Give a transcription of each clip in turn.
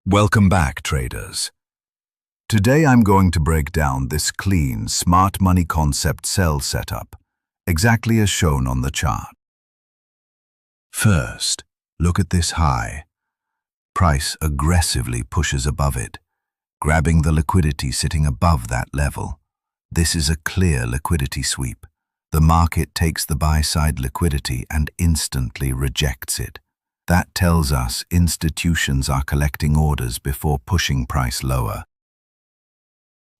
Welcome back, traders. Today I'm going to break down this clean, smart money concept sell setup, exactly as shown on the chart. First, look at this high. Price aggressively pushes above it, grabbing the liquidity sitting above that level. This is a clear liquidity sweep. The market takes the buy-side liquidity and instantly rejects it. That tells us institutions are collecting orders before pushing price lower.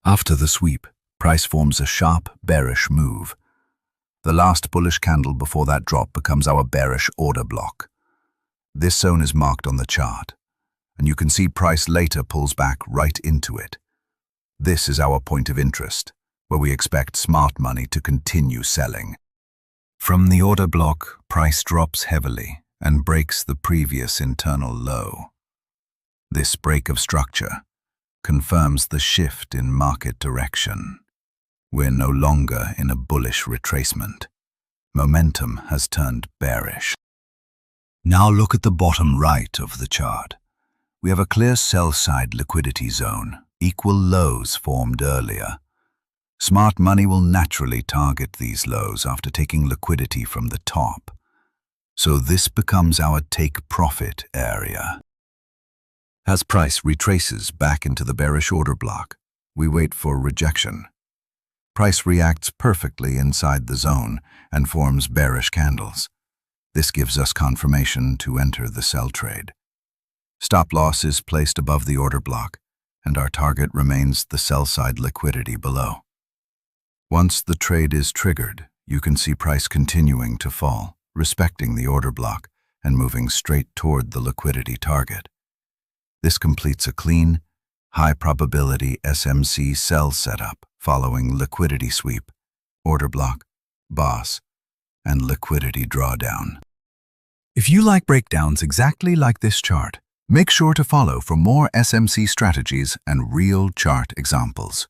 After the sweep, price forms a sharp, bearish move. The last bullish candle before that drop becomes our bearish order block. This zone is marked on the chart, and you can see price later pulls back right into it. This is our point of interest, where we expect smart money to continue selling. From the order block, price drops heavily and breaks the previous internal low. This break of structure confirms the shift in market direction. We're no longer in a bullish retracement. Momentum has turned bearish. Now look at the bottom right of the chart. We have a clear sell-side liquidity zone, equal lows formed earlier. Smart money will naturally target these lows after taking liquidity from the top. So this becomes our take-profit area. As price retraces back into the bearish order block, we wait for rejection. Price reacts perfectly inside the zone and forms bearish candles. This gives us confirmation to enter the sell trade. Stop loss is placed above the order block, and our target remains the sell-side liquidity below. Once the trade is triggered, you can see price continuing to fall, respecting the order block and moving straight toward the liquidity target. This completes a clean, high-probability SMC sell setup following liquidity sweep, order block, boss, and liquidity drawdown. If you like breakdowns exactly like this chart, make sure to follow for more SMC strategies and real chart examples.